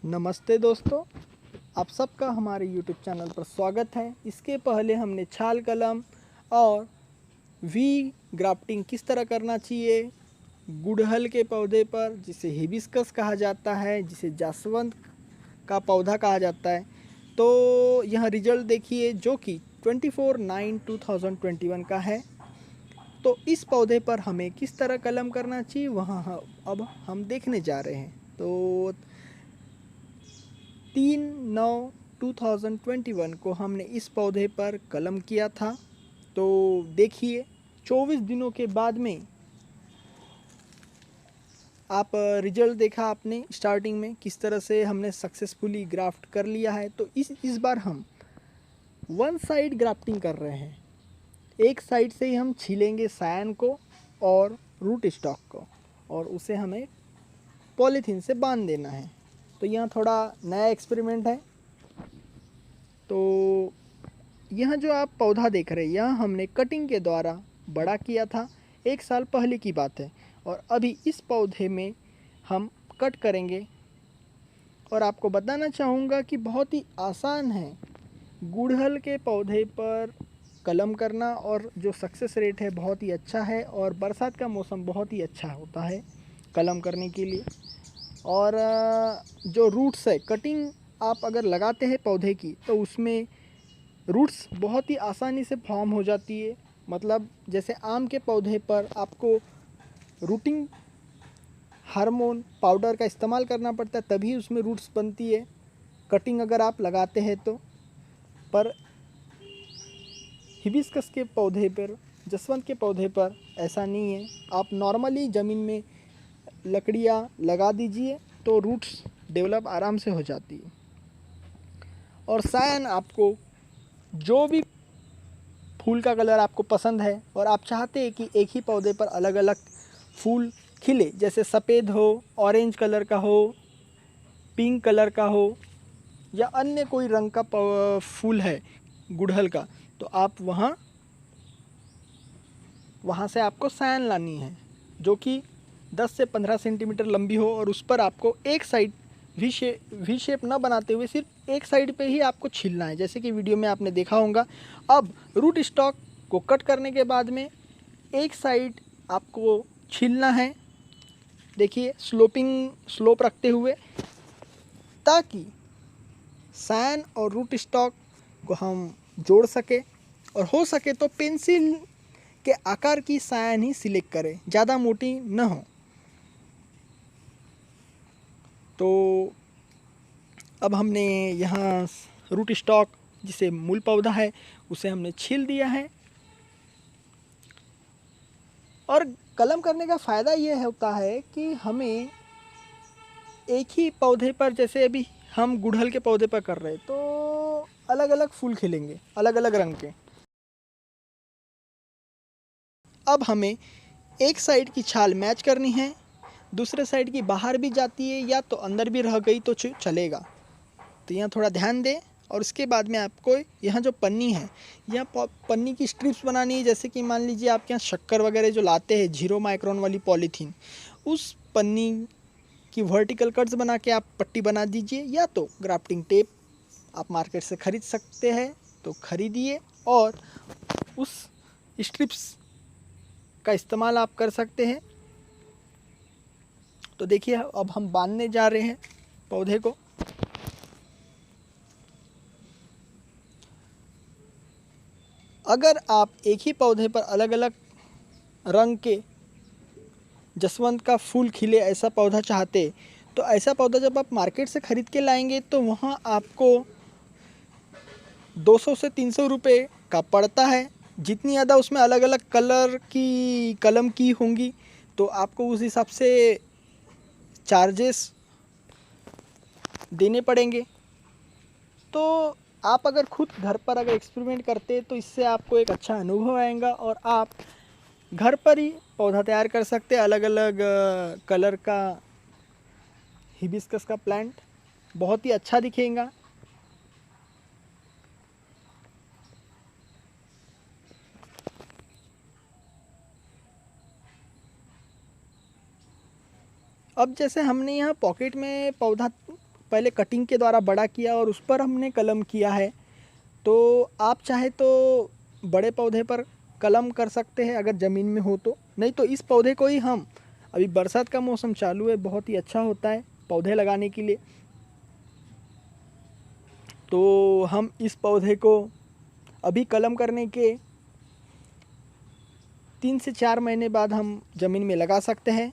नमस्ते दोस्तों, आप सबका हमारे YouTube चैनल पर स्वागत है। इसके पहले हमने छाल कलम और वी ग्राफ्टिंग किस तरह करना चाहिए, गुड़हल के पौधे पर जिसे हिबिस्कस कहा जाता है, जिसे जासवंत का पौधा कहा जाता है, तो यह रिजल्ट देखिए जो कि 24/9/2021 का है। तो इस पौधे पर हमें किस तरह कलम करना चाहिए वहाँ अब हम देखने जा रहे हैं। तो 3/9/2021 को हमने इस पौधे पर कलम किया था। तो देखिए 24 दिनों के बाद में आप रिजल्ट देखा आपने स्टार्टिंग में किस तरह से हमने सक्सेसफुली ग्राफ्ट कर लिया है। तो इस बार हम वन साइड ग्राफ्टिंग कर रहे हैं। एक साइड से ही हम छीलेंगे सायन को और रूट स्टॉक को, और उसे हमें पॉलीथीन से बांध देना है। तो यहाँ थोड़ा नया एक्सपेरिमेंट है। तो यह जो आप पौधा देख रहे हैं, यह हमने कटिंग के द्वारा बड़ा किया था, 1 साल पहले की बात है। और अभी इस पौधे में हम कट करेंगे। और आपको बताना चाहूँगा कि बहुत ही आसान है गुड़हल के पौधे पर कलम करना, और जो सक्सेस रेट है बहुत ही अच्छा है। और बरसात का मौसम बहुत ही अच्छा होता है कलम करने के लिए। और जो रूट्स है, कटिंग आप अगर लगाते हैं पौधे की, तो उसमें रूट्स बहुत ही आसानी से फॉर्म हो जाती है। मतलब जैसे आम के पौधे पर आपको रूटिंग हार्मोन पाउडर का इस्तेमाल करना पड़ता है, तभी उसमें रूट्स बनती है कटिंग अगर आप लगाते हैं तो। पर हिबिस्कस के पौधे पर, जसवंत के पौधे पर ऐसा नहीं है। आप नॉर्मली ज़मीन में लकड़ियाँ लगा दीजिए तो रूट्स डेवलप आराम से हो जाती है। और सायन आपको जो भी फूल का कलर आपको पसंद है और आप चाहते हैं कि एक ही पौधे पर अलग अलग फूल खिले, जैसे सफ़ेद हो, ऑरेंज कलर का हो, पिंक कलर का हो, या अन्य कोई रंग का फूल है गुड़हल का, तो आप वहाँ से आपको सायन लानी है जो कि 10 से 15 सेंटीमीटर लंबी हो। और उस पर आपको एक साइड वी शेप न बनाते हुए सिर्फ एक साइड पे ही आपको छीलना है, जैसे कि वीडियो में आपने देखा होगा। अब रूट स्टॉक को कट करने के बाद में एक साइड आपको छीलना है, देखिए स्लोप रखते हुए, ताकि सायन और रूट स्टॉक को हम जोड़ सके। और हो सके तो पेंसिल के आकार की सायन ही सिलेक्ट करें, ज़्यादा मोटी न हो। तो अब हमने यहाँ रूट स्टॉक, जिसे मूल पौधा है, उसे हमने छील दिया है। और कलम करने का फ़ायदा ये होता है कि हमें एक ही पौधे पर, जैसे अभी हम गुड़हल के पौधे पर कर रहे हैं, तो अलग अलग फूल खिलेंगे अलग अलग रंग के। अब हमें एक साइड की छाल मैच करनी है, दूसरे साइड की बाहर भी जाती है या तो अंदर भी रह गई तो चलेगा। तो यहाँ थोड़ा ध्यान दें। और उसके बाद में आपको यहाँ जो पन्नी है, यहाँ पन्नी की स्ट्रिप्स बनानी है। जैसे कि मान लीजिए आपके यहाँ शक्कर वगैरह जो लाते हैं 0 माइक्रोन वाली पॉलीथीन, उस पन्नी की वर्टिकल कट्स बना के आप पट्टी बना दीजिए, या तो ग्राफ्टिंग टेप आप मार्केट से ख़रीद सकते हैं तो ख़रीदिए, और उस स्ट्रिप्स का इस्तेमाल आप कर सकते हैं। तो देखिए अब हम बांधने जा रहे हैं पौधे को। अगर आप एक ही पौधे पर अलग अलग रंग के जसवंत का फूल खिले ऐसा पौधा चाहते, तो ऐसा पौधा जब आप मार्केट से ख़रीद के लाएंगे तो वहाँ आपको 200 से 300 रुपये का पड़ता है। जितनी ज़्यादा उसमें अलग अलग कलर की कलम की होंगी, तो आपको उस हिसाब से चार्जेस देने पड़ेंगे। तो आप अगर खुद घर पर अगर एक्सपेरिमेंट करते तो इससे आपको एक अच्छा अनुभव आएगा, और आप घर पर ही पौधा तैयार कर सकते हैं अलग अलग कलर का हिबिस्कस का प्लांट, बहुत ही अच्छा दिखेगा। अब जैसे हमने यहाँ पॉकेट में पौधा पहले कटिंग के द्वारा बड़ा किया और उस पर हमने कलम किया है। तो आप चाहे तो बड़े पौधे पर कलम कर सकते हैं अगर ज़मीन में हो तो, नहीं तो इस पौधे को ही हम, अभी बरसात का मौसम चालू है, बहुत ही अच्छा होता है पौधे लगाने के लिए। तो हम इस पौधे को अभी कलम करने के 3 से 4 महीने बाद हम ज़मीन में लगा सकते हैं।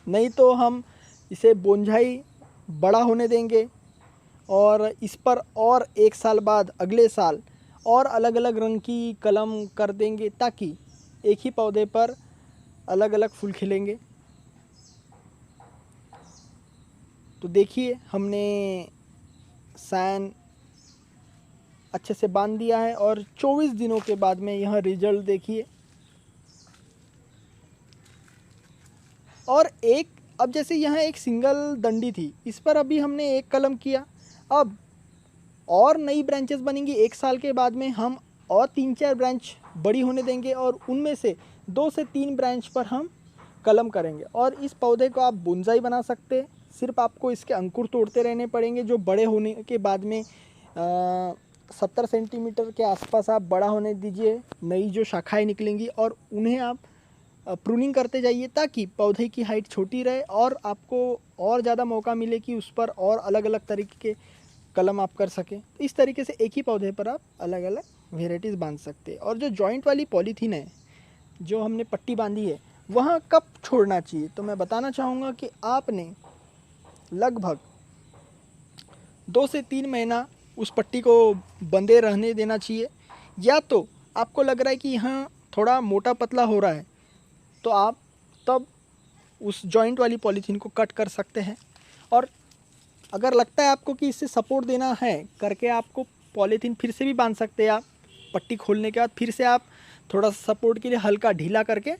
नहीं तो हम इसे बोंझाई बड़ा होने देंगे और इस पर और 1 साल बाद अगले साल और अलग अलग रंग की कलम कर देंगे, ताकि एक ही पौधे पर अलग अलग फूल खिलेंगे। तो देखिए हमने सायन अच्छे से बांध दिया है और 24 दिनों के बाद में यह रिजल्ट देखिए। और एक, अब जैसे यहाँ एक सिंगल डंडी थी, इस पर अभी हमने एक कलम किया, अब और नई ब्रांचेस बनेंगी 1 साल के बाद में, हम और 3-4 ब्रांच बड़ी होने देंगे और उनमें से 2 से 3 ब्रांच पर हम कलम करेंगे। और इस पौधे को आप बोंसाई बना सकते हैं, सिर्फ आपको इसके अंकुर तोड़ते रहने पड़ेंगे, जो बड़े होने के बाद में 70 सेंटीमीटर के आसपास आप बड़ा होने दीजिए, नई जो शाखाएं निकलेंगी और उन्हें आप प्रूनिंग करते जाइए, ताकि पौधे की हाइट छोटी रहे और आपको और ज़्यादा मौका मिले कि उस पर और अलग अलग तरीके के कलम आप कर सकें। इस तरीके से एक ही पौधे पर आप अलग अलग वेराइटीज़ बांध सकते हैं। और जो जॉइंट वाली पॉलीथीन है, जो हमने पट्टी बांधी है, वहाँ कब छोड़ना चाहिए, तो मैं बताना चाहूँगा कि आपने लगभग 2 से 3 महीना उस पट्टी को बंधे रहने देना चाहिए। या तो आपको लग रहा है कि यहाँ थोड़ा मोटा पतला हो रहा है, तो आप तब उस जॉइंट वाली पॉलीथीन को कट कर सकते हैं। और अगर लगता है आपको कि इससे सपोर्ट देना है करके, आपको पॉलीथीन फिर से भी बांध सकते हैं। आप पट्टी खोलने के बाद फिर से आप थोड़ा सपोर्ट के लिए हल्का ढीला करके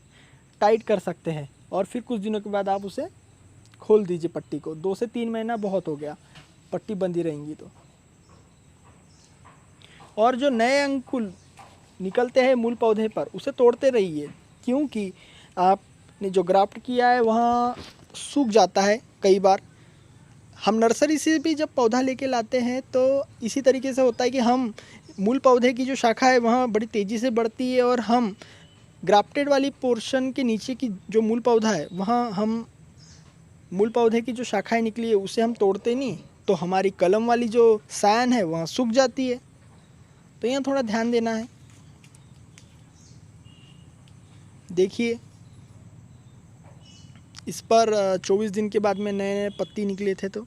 टाइट कर सकते हैं और फिर कुछ दिनों के बाद आप उसे खोल दीजिए पट्टी को। 2 से 3 महीना बहुत हो गया पट्टी बंधी रहेंगी तो। और जो नए अंकुर निकलते हैं मूल पौधे पर, उसे तोड़ते रहिए, क्योंकि आपने जो ग्राफ्ट किया है वहाँ सूख जाता है कई बार। हम नर्सरी से भी जब पौधा लेके लाते हैं तो इसी तरीके से होता है कि हम मूल पौधे की जो शाखा है वहाँ बड़ी तेज़ी से बढ़ती है और हम ग्राफ्टेड वाली पोर्शन के नीचे की जो मूल पौधा है, वहाँ हम मूल पौधे की जो शाखाएं निकली है उसे हम तोड़ते नहीं, तो हमारी कलम वाली जो सायन है वहाँ सूख जाती है। तो यहाँ थोड़ा ध्यान देना है। देखिए इस पर 24 दिन के बाद में नए नए पत्ती निकले थे, तो